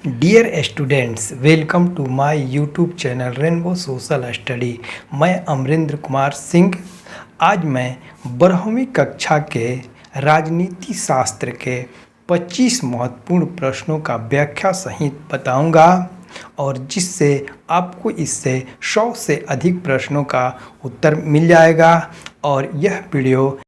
Dear students, welcome to my YouTube channel rainbow social study. मैं अमरेंद्र कुमार सिंह। आज मैं 12वीं कक्षा के राजनीति शास्त्र के 25 महत्वपूर्ण प्रश्नों का व्याख्या सहित बताऊंगा और जिससे आपको इससे 100 से अधिक प्रश्नों का उत्तर मिल जाएगा। और यह वीडियो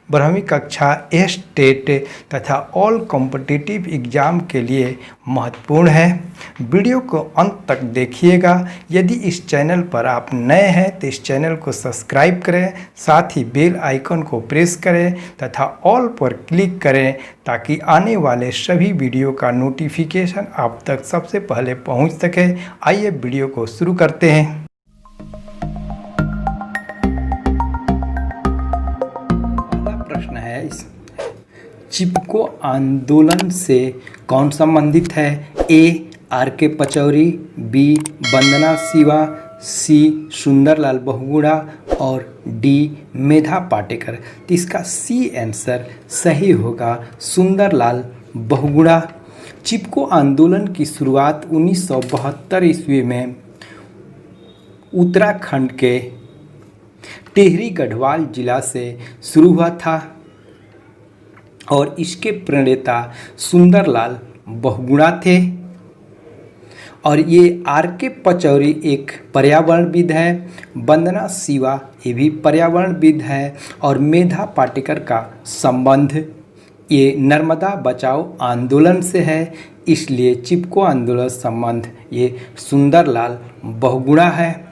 12वीं कक्षा स्टेट तथा ऑल कॉम्पिटिटिव एग्ज़ाम के लिए महत्वपूर्ण है। वीडियो को अंत तक देखिएगा। यदि इस चैनल पर आप नए हैं तो इस चैनल को सब्सक्राइब करें, साथ ही बेल आइकन को प्रेस करें तथा ऑल पर क्लिक करें ताकि आने वाले सभी वीडियो का नोटिफिकेशन आप तक सबसे पहले पहुंच सके। आइए वीडियो को शुरू करते हैं। प्रश्न है चिपको आंदोलन से कौन संबंधित है? ए आर के पचौरी, बी वंदना शिवा, सी सुंदरलाल बहुगुणा और डी मेधा पाटेकर। तो इसका सी आंसर सही होगा, सुंदरलाल बहुगुणा। चिपको आंदोलन की शुरुआत 1972 ईस्वी में उत्तराखंड के टिहरी गढ़वाल जिला से शुरू हुआ था और इसके प्रणेता सुंदरलाल बहुगुणा थे। और ये आर के पचौरी एक पर्यावरणविद है, वंदना शिवा ये भी पर्यावरणविद है और मेधा पाटेकर का संबंध ये नर्मदा बचाओ आंदोलन से है। इसलिए चिपको आंदोलन संबंध ये सुंदरलाल बहुगुणा है।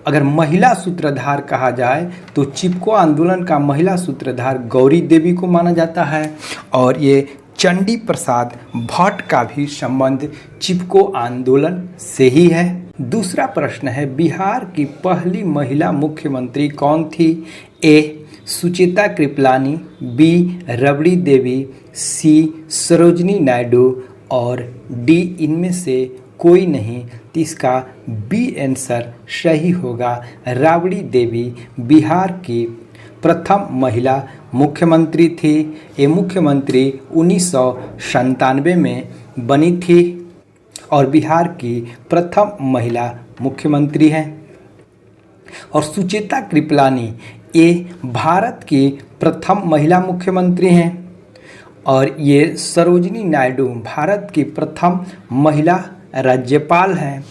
अगर महिला सूत्रधार कहा जाए तो चिपको आंदोलन का महिला सूत्रधार गौरी देवी को माना जाता है और ये चंडी प्रसाद भट्ट का भी संबंध चिपको आंदोलन से ही है। दूसरा प्रश्न है, बिहार की पहली महिला मुख्यमंत्री कौन थी? ए सुचेता कृपलानी, बी रबड़ी देवी, सी सरोजनी नायडू और डी इनमें से कोई नहीं। तो इसका बी आंसर सही होगा, राबड़ी देवी बिहार की प्रथम महिला मुख्यमंत्री थी। ये मुख्यमंत्री 1997 में बनी थी और बिहार की प्रथम महिला मुख्यमंत्री हैं। और सुचेता कृपलानी ये भारत की प्रथम महिला मुख्यमंत्री हैं और ये सरोजनी नायडू भारत की प्रथम महिला राज्यपाल हैं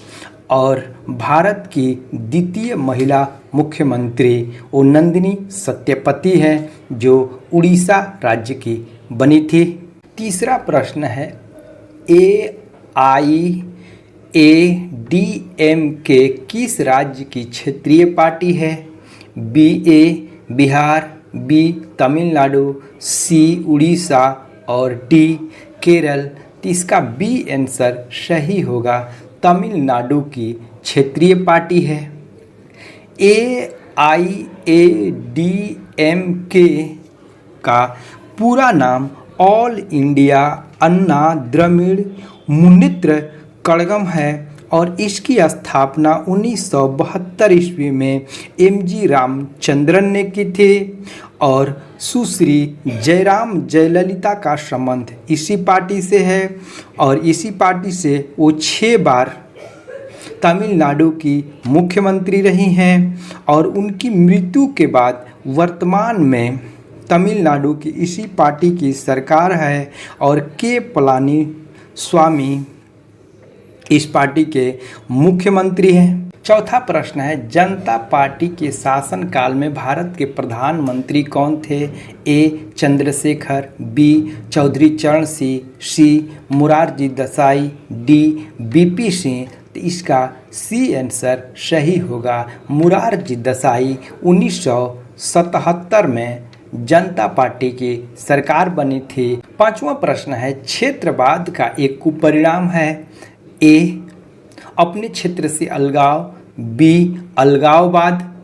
और भारत की द्वितीय महिला मुख्यमंत्री वो नंदिनी सत्यपति हैं जो उड़ीसा राज्य की बनी थी। तीसरा प्रश्न है, AIADMK किस राज्य की क्षेत्रीय पार्टी है? बी ए बिहार, बी तमिलनाडु, सी उड़ीसा और डी केरल। तो इसका बी आंसर सही होगा, तमिलनाडु की क्षेत्रीय पार्टी है। AIADMK का पूरा नाम ऑल इंडिया अन्ना द्रविड़ मुन्नेत्र कड़गम है और इसकी स्थापना 1972 ईस्वी में MG रामचंद्रन ने की थी और सुश्री जयराम जयललिता का संबंध इसी पार्टी से है और इसी पार्टी से वो 6 बार तमिलनाडु की मुख्यमंत्री रही हैं और उनकी मृत्यु के बाद वर्तमान में तमिलनाडु की इसी पार्टी की सरकार है और के पलानी स्वामी इस पार्टी के मुख्यमंत्री हैं। चौथा प्रश्न है, जनता पार्टी के शासनकाल में भारत के प्रधानमंत्री कौन थे? ए चंद्रशेखर, बी चौधरी चरण सिंह, सी मोरारजी देसाई, डी बीपी सिंह। तो इसका सी आंसर सही होगा, मोरारजी देसाई। 1977 में जनता पार्टी की सरकार बनी थी। पांचवा प्रश्न है, क्षेत्रवाद का एक कुपरिणाम है। ए अपने क्षेत्र से अलगाव, बी अलगाववाद,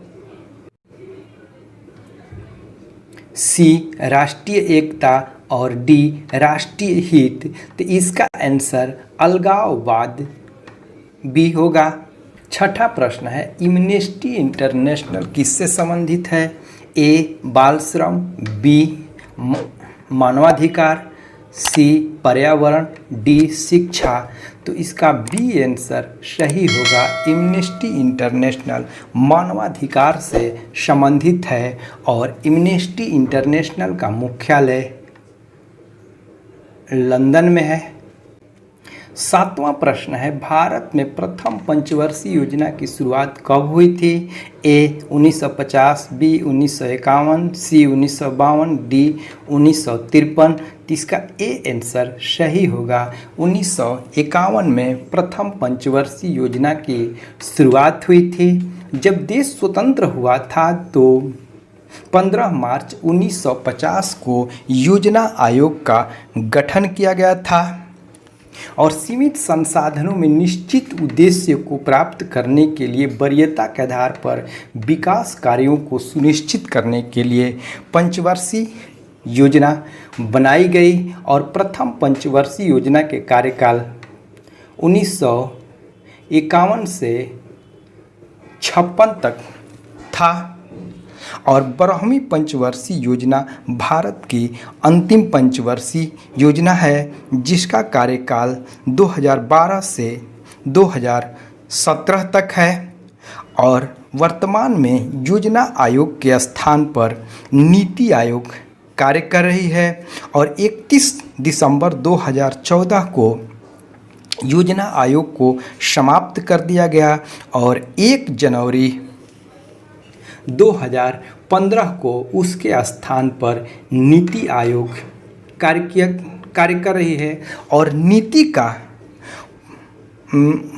सी राष्ट्रीय एकता और डी राष्ट्रीय हित। तो इसका आंसर अलगाववाद बी होगा। छठा प्रश्न है, एम्नेस्टी इंटरनेशनल किससे संबंधित है? ए बाल श्रम, बी मानवाधिकार, सी पर्यावरण, डी शिक्षा। तो इसका बी आंसर सही होगा। एम्नेस्टी इंटरनेशनल मानवाधिकार से संबंधित है और एम्नेस्टी इंटरनेशनल का मुख्यालय लंदन में है। 7वां प्रश्न है, भारत में प्रथम पंचवर्षीय योजना की शुरुआत कब हुई थी? ए 1950, बी 1951, सी 1952, डी 1953। तो इसका ए आंसर सही होगा। 1951 में प्रथम पंचवर्षीय योजना की शुरुआत हुई थी। जब देश स्वतंत्र हुआ था तो 15 मार्च 1950 को योजना आयोग का गठन किया गया था और सीमित संसाधनों में निश्चित उद्देश्य को प्राप्त करने के लिए वरीयता के आधार पर विकास कार्यों को सुनिश्चित करने के लिए पंचवर्षीय योजना बनाई गई और प्रथम पंचवर्षीय योजना के कार्यकाल 1951 से 56 तक था और 12वीं पंचवर्षीय योजना भारत की अंतिम पंचवर्षीय योजना है जिसका कार्यकाल 2012 से 2017 तक है और वर्तमान में योजना आयोग के स्थान पर नीति आयोग कार्य कर रही है और 31 दिसंबर 2014 को योजना आयोग को समाप्त कर दिया गया और 1 जनवरी 2015 को उसके स्थान पर नीति आयोग कार्य कर रही है और नीति का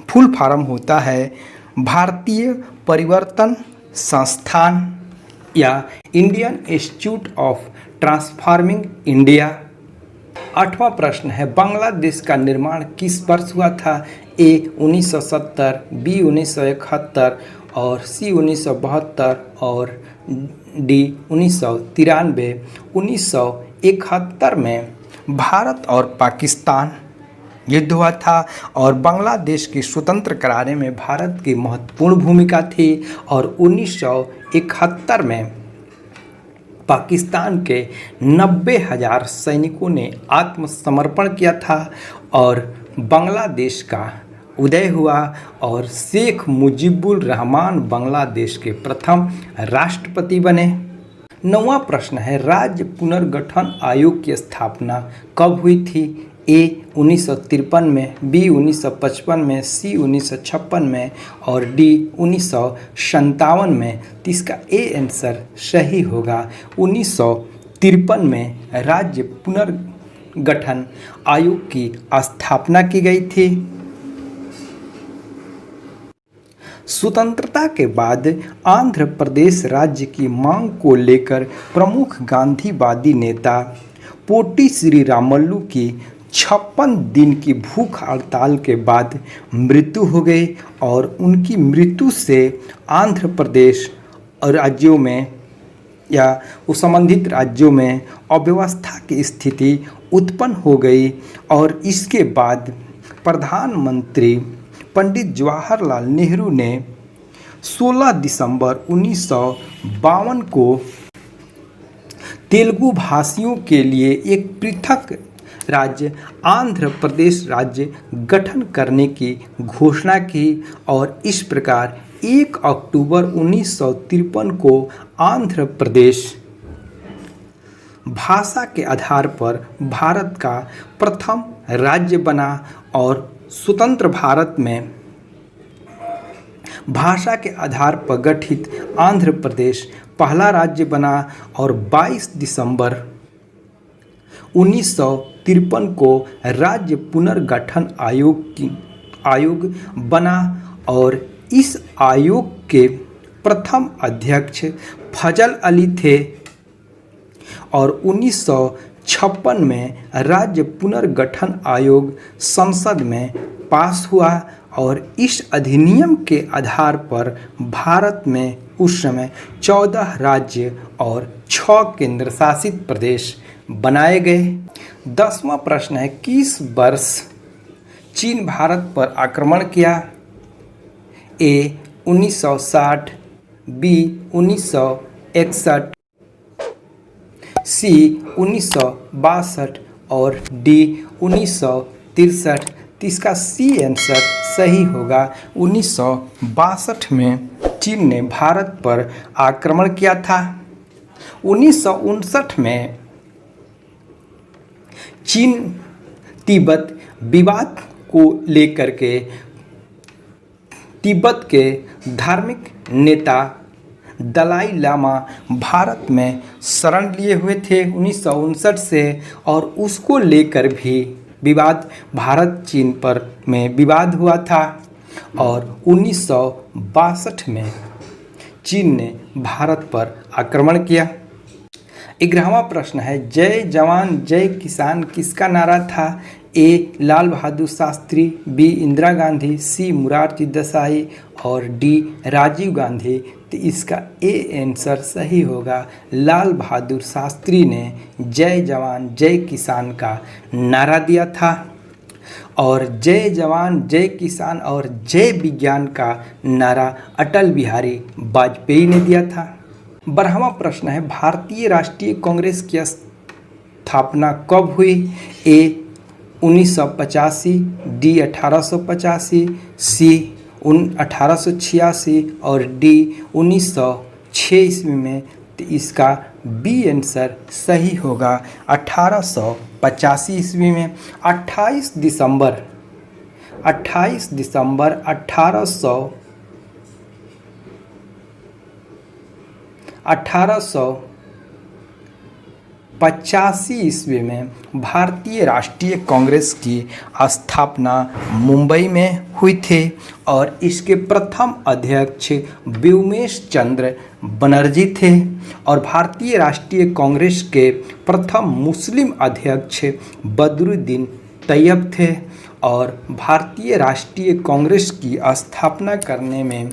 फुल फॉर्म होता है भारतीय परिवर्तन संस्थान या Indian Institute of Transforming India. 8वां प्रश्न है, बांग्लादेश का निर्माण किस वर्ष हुआ था? ए 1970, बी 1971 और सी 1972 और डी 1993। 1971 में भारत और पाकिस्तान युद्ध हुआ था और बांग्लादेश की स्वतंत्र कराने में भारत की महत्वपूर्ण भूमिका थी और 1971 में पाकिस्तान के 90,000 सैनिकों ने आत्मसमर्पण किया था और बांग्लादेश का उदय हुआ और शेख मुजीबुर रहमान बांग्लादेश के प्रथम राष्ट्रपति बने। 9वां प्रश्न है, राज्य पुनर्गठन आयोग की स्थापना कब हुई थी? ए 1953 में, बी 1955 में, सी 1956 में और डी 1957 में। तो इसका ए आंसर सही होगा। 1953 में राज्य पुनर्गठन आयोग की स्थापना की गई थी। स्वतंत्रता के बाद आंध्र प्रदेश राज्य की मांग को लेकर प्रमुख गांधीवादी नेता पोटी श्री रामल्लू की 56 दिन की भूख हड़ताल के बाद मृत्यु हो गई और उनकी मृत्यु से आंध्र प्रदेश और राज्यों में या उस संबंधित राज्यों में अव्यवस्था की स्थिति उत्पन्न हो गई और इसके बाद प्रधानमंत्री पंडित जवाहरलाल नेहरू ने 16 दिसंबर 1952 को तेलुगु भाषियों के लिए एक पृथक राज्य आंध्र प्रदेश राज्य गठन करने की घोषणा की और इस प्रकार 1 अक्टूबर 1953 को आंध्र प्रदेश भाषा के आधार पर भारत का प्रथम राज्य बना और स्वतंत्र भारत में भाषा के आधार पर गठित आंध्र प्रदेश पहला राज्य बना और 22 दिसंबर 1953 को राज्य पुनर्गठन आयोग बना और इस आयोग के प्रथम अध्यक्ष फजल अली थे और 1956 में राज्य पुनर्गठन आयोग संसद में पास हुआ और इस अधिनियम के आधार पर भारत में उस समय 14 राज्य और 6 केंद्र शासित प्रदेश बनाए गए। 10वां प्रश्न है, किस वर्ष चीन भारत पर आक्रमण किया? ए 1960, बी 1961, सी 1962 और डी 1963। तो इसका सी आंसर सही होगा। 1962 में चीन ने भारत पर आक्रमण किया था। 1959 में चीन तिब्बत विवाद को लेकर के तिब्बत के धार्मिक नेता दलाई लामा भारत में शरण लिए हुए थे 1959 से, और उसको लेकर भी विवाद भारत चीन पर में विवाद हुआ था। और 1962 में चीन ने भारत पर आक्रमण किया। 11वां प्रश्न है, जय जवान जय किसान किसका नारा था? ए लाल बहादुर शास्त्री, बी इंदिरा गांधी, सी मोरारजी देसाई और डी राजीव गांधी। तो इसका ए आंसर सही होगा। लाल बहादुर शास्त्री ने जय जवान जय किसान का नारा दिया था। और जय जवान जय किसान और जय विज्ञान का नारा अटल बिहारी वाजपेयी ने दिया था। 12वां प्रश्न है, भारतीय राष्ट्रीय कांग्रेस की स्थापना कब हुई? ए 1985, डी 1885, सी 1886 और डी 1906 ईस्वी में। तो इसका बी आंसर सही होगा 1885 ईस्वी में। 28 दिसंबर 1885 ईस्वी में भारतीय राष्ट्रीय कांग्रेस की स्थापना मुंबई में हुई थी और इसके प्रथम अध्यक्ष व्योमेश चंद्र बनर्जी थे और भारतीय राष्ट्रीय कांग्रेस के प्रथम मुस्लिम अध्यक्ष बदरुद्दीन तैयब थे। और भारतीय राष्ट्रीय कांग्रेस की स्थापना करने में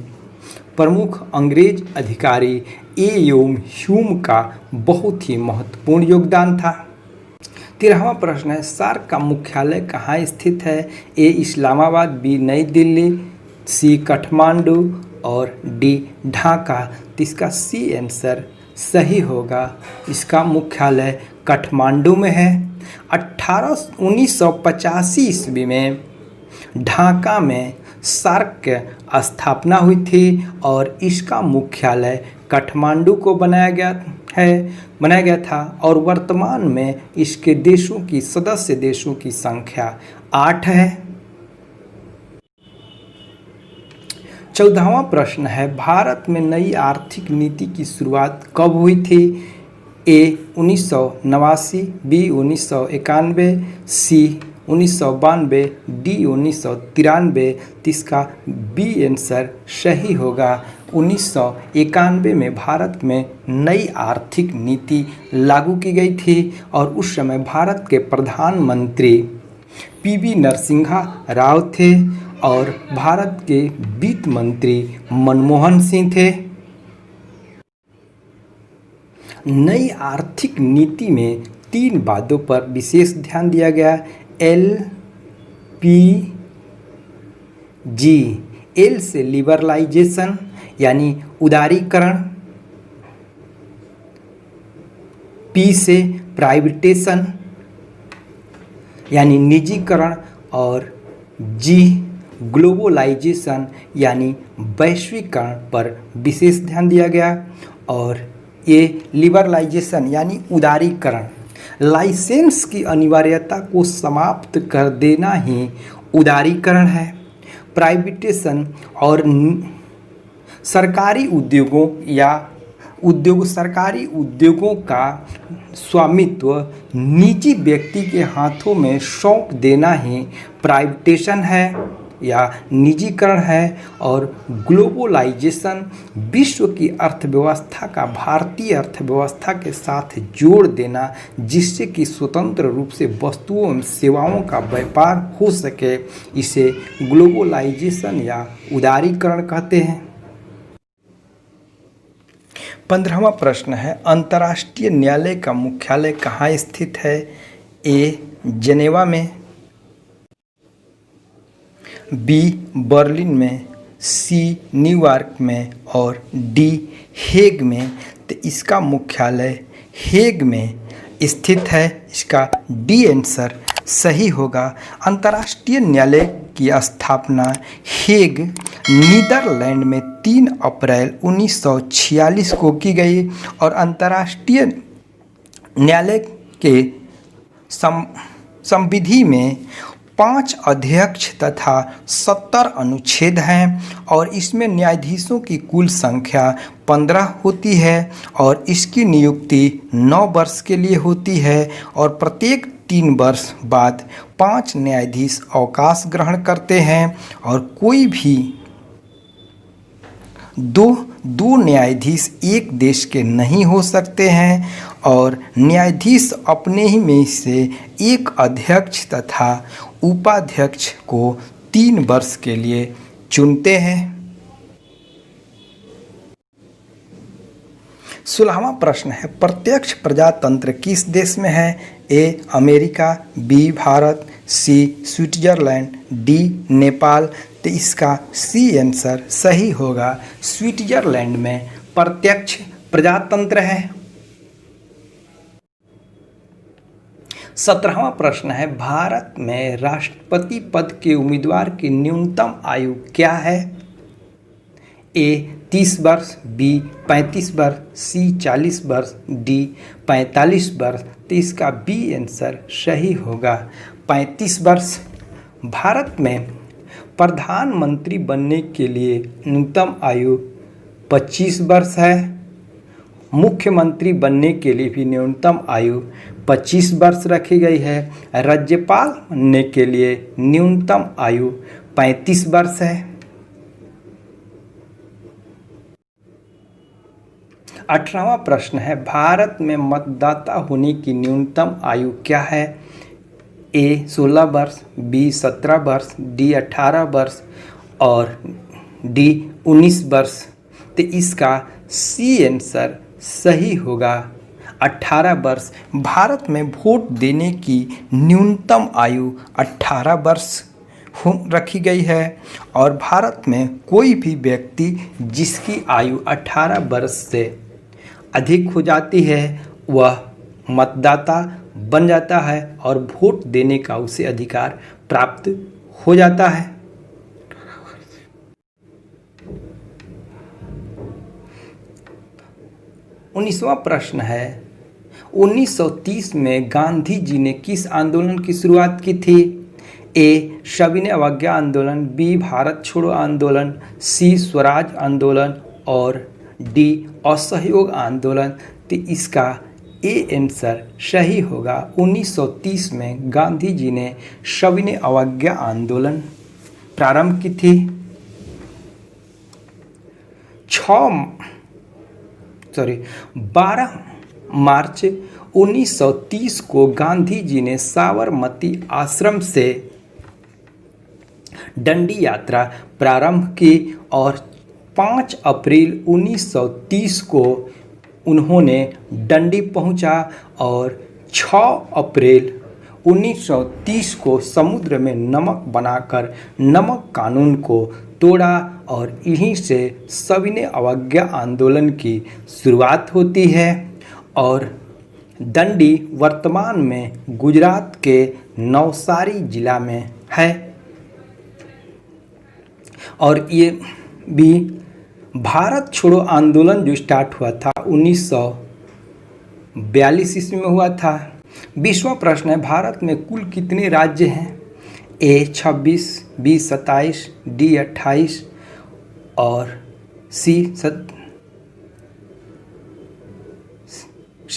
प्रमुख अंग्रेज अधिकारी ए.एम. ह्यूम का बहुत ही महत्वपूर्ण योगदान था। 13वां प्रश्न है, सार्क का मुख्यालय कहाँ स्थित है? ए इस्लामाबाद, बी नई दिल्ली, सी काठमांडू और डी ढाका। तो इसका सी आंसर सही होगा। इसका मुख्यालय काठमांडू में है। 1985 ईस्वी में ढाका में सार्क की स्थापना हुई थी और इसका मुख्यालय काठमांडू को बनाया गया था और वर्तमान में इसके सदस्य देशों की संख्या 8 है। 14वां प्रश्न है, भारत में नई आर्थिक नीति की शुरुआत कब हुई थी? ए 1989, बी 1991, सी 1992, डी 1993। इसका बी आंसर सही होगा। 1991 में भारत में नई आर्थिक नीति लागू की गई थी और उस समय भारत के प्रधानमंत्री पी.वी. नरसिम्हा राव थे और भारत के वित्त मंत्री मनमोहन सिंह थे। नई आर्थिक नीति में 3 बातों पर विशेष ध्यान दिया गया। LPG, एल से लिबरलाइजेशन यानी उदारीकरण, पी से प्राइवेटेशन यानी निजीकरण और जी ग्लोबलाइजेशन यानी वैश्वीकरण पर विशेष ध्यान दिया गया। और ये लिबरलाइजेशन यानी उदारीकरण, लाइसेंस की अनिवार्यता को समाप्त कर देना ही उदारीकरण है। प्राइवेटेशन और सरकारी उद्योगों का स्वामित्व निजी व्यक्ति के हाथों में सौंप देना ही प्राइवेटेशन है या निजीकरण है। और ग्लोबलाइजेशन विश्व की अर्थव्यवस्था का भारतीय अर्थव्यवस्था के साथ जोड़ देना, जिससे कि स्वतंत्र रूप से वस्तुओं एवं सेवाओं का व्यापार हो सके, इसे ग्लोबलाइजेशन या उदारीकरण कहते हैं। 15वां प्रश्न है, अंतर्राष्ट्रीय न्यायालय का मुख्यालय कहाँ स्थित है? ए जेनेवा में, बी बर्लिन में, सी न्यूयॉर्क में और डी हेग में। तो इसका मुख्यालय हेग में स्थित है। इसका डी आंसर सही होगा। अंतर्राष्ट्रीय न्यायालय की स्थापना हेग नीदरलैंड में 3 अप्रैल 1946 को की गई और अंतर्राष्ट्रीय न्यायालय के संविधि में 5 अध्यक्ष तथा 70 अनुच्छेद हैं और इसमें न्यायाधीशों की कुल संख्या 15 होती है और इसकी नियुक्ति 9 वर्ष के लिए होती है और प्रत्येक 3 वर्ष बाद 5 न्यायाधीश अवकाश ग्रहण करते हैं और कोई भी दो न्यायाधीश एक देश के नहीं हो सकते हैं और न्यायाधीश अपने ही में से एक अध्यक्ष तथा उपाध्यक्ष को 3 वर्ष के लिए चुनते हैं। 16वां प्रश्न है, प्रत्यक्ष प्रजातंत्र किस देश में है? A America, B Bharat, C Switzerland, D Nepal. तो इसका सी आंसर सही होगा। स्विट्जरलैंड में प्रत्यक्ष प्रजातंत्र है। 17वां प्रश्न है, भारत में राष्ट्रपति पद के उम्मीदवार की न्यूनतम आयु क्या है? ए 30 वर्ष, बी 35 वर्ष, सी 40 वर्ष, डी 45 वर्ष। तो इसका बी आंसर सही होगा, 35 वर्ष। भारत में प्रधानमंत्री बनने के लिए न्यूनतम आयु 25 वर्ष है। मुख्यमंत्री बनने के लिए भी न्यूनतम आयु 25 वर्ष रखी गई है। राज्यपाल बनने के लिए न्यूनतम आयु 35 वर्ष है। 18वां प्रश्न है, भारत में मतदाता होने की न्यूनतम आयु क्या है? ए 16 वर्ष, बी 17 वर्ष, डी 18 वर्ष और डी 19 वर्ष। तो इसका सी आंसर सही होगा, 18 वर्ष। भारत में वोट देने की न्यूनतम आयु 18 वर्ष रखी गई है और भारत में कोई भी व्यक्ति जिसकी आयु 18 वर्ष से अधिक हो जाती है वह मतदाता बन जाता है और वोट देने का उसे अधिकार प्राप्त हो जाता है। 19वां प्रश्न है, 1930 में गांधी जी ने किस आंदोलन की शुरुआत की थी? ए सविनय अवज्ञा आंदोलन, बी भारत छोड़ो आंदोलन, सी स्वराज आंदोलन और डी असहयोग आंदोलन। तो इसका ए आंसर सही होगा। 1930 में गांधी जी ने सविनय अवज्ञा आंदोलन प्रारंभ की थी। 12 मार्च 1930 को गांधी जी ने साबरमती आश्रम से डंडी यात्रा प्रारंभ की और 5 अप्रैल 1930 को उन्होंने डंडी पहुंचा और 6 अप्रैल 1930 को समुद्र में नमक बनाकर नमक कानून को तोड़ा और यहीं से सविनय अवज्ञा आंदोलन की शुरुआत होती है। और डंडी वर्तमान में गुजरात के नवसारी जिला में है और ये भी भारत छोड़ो आंदोलन जो स्टार्ट हुआ था 1942 ईस्वी में हुआ था। 20वां प्रश्न है, भारत में कुल कितने राज्य हैं? ए 26, बी 27, डी 28 और सी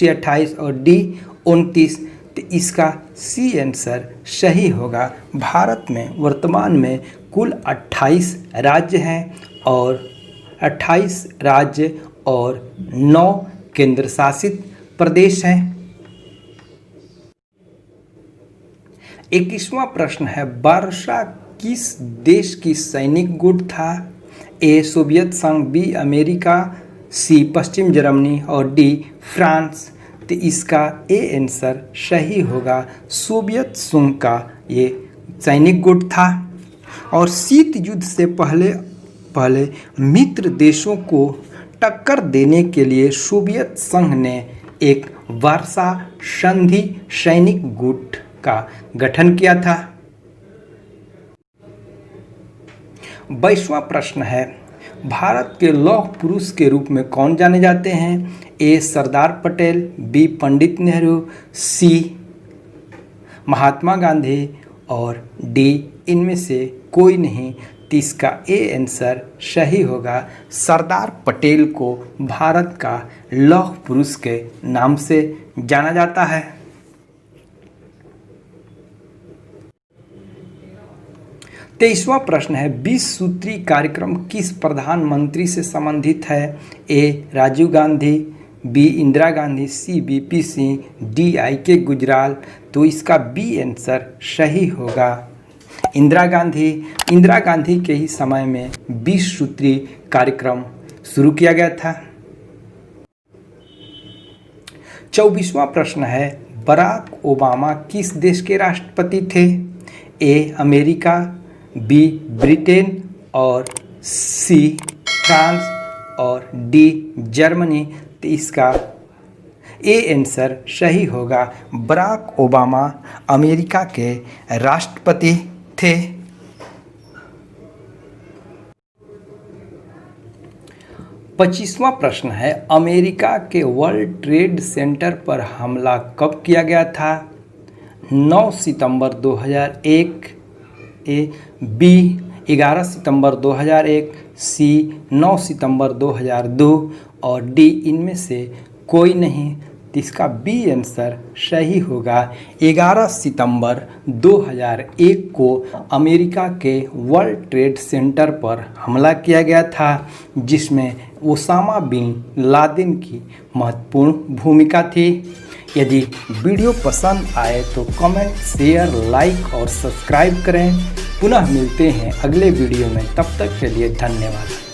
28 और डी 29। तो इसका सी आंसर सही होगा। भारत में वर्तमान में कुल 28 राज्य हैं और 28 राज्य और 9 केंद्र शासित प्रदेश हैं। 21वां प्रश्न है, वर्षा किस देश की सैनिक गुट था? ए सोवियत संघ, बी अमेरिका, सी पश्चिम जर्मनी और डी फ्रांस। तो इसका ए आंसर सही होगा, सोवियत संघ का ये सैनिक गुट था। और शीत युद्ध से पहले मित्र देशों को टक्कर देने के लिए सोवियत संघ ने एक वार्सा संधि सैनिक गुट का गठन किया था? 22वां प्रश्न है, भारत के लौह पुरुष के रूप में कौन जाने जाते हैं? ए सरदार पटेल, बी पंडित नेहरू, सी महात्मा गांधी और डी इनमें से कोई नहीं। तो इसका ए आंसर सही होगा। सरदार पटेल को भारत का लौह पुरुष के नाम से जाना जाता है। 23वां प्रश्न है, 20 सूत्री कार्यक्रम किस प्रधानमंत्री से संबंधित है? A Rajiv Gandhi, B Indira Gandhi, C VP Singh, D I K Gujral. तो इसका बी आंसर सही होगा। इंदिरा गांधी के ही समय में 20 सूत्री कार्यक्रम शुरू किया गया था। 24वां प्रश्न है, बराक ओबामा किस देश के राष्ट्रपति थे? ए अमेरिका, बी ब्रिटेन और सी फ्रांस और डी जर्मनी। तो इसका ए आंसर सही होगा। बराक ओबामा अमेरिका के राष्ट्रपति थे। 25वां प्रश्न है, अमेरिका के वर्ल्ड ट्रेड सेंटर पर हमला कब किया गया था? 9 सितंबर 2001, ए बी 11 सितंबर 2001, सी 9 सितंबर 2002 और डी इनमें से कोई नहीं। तो इसका बी आंसर सही होगा। 11 सितंबर 2001 को अमेरिका के वर्ल्ड ट्रेड सेंटर पर हमला किया गया था, जिसमें ओसामा बिन लादेन की महत्वपूर्ण भूमिका थी। यदि वीडियो पसंद आए तो कमेंट, शेयर, लाइक और सब्सक्राइब करें। पुनः मिलते हैं अगले वीडियो में, तब तक के लिए धन्यवाद।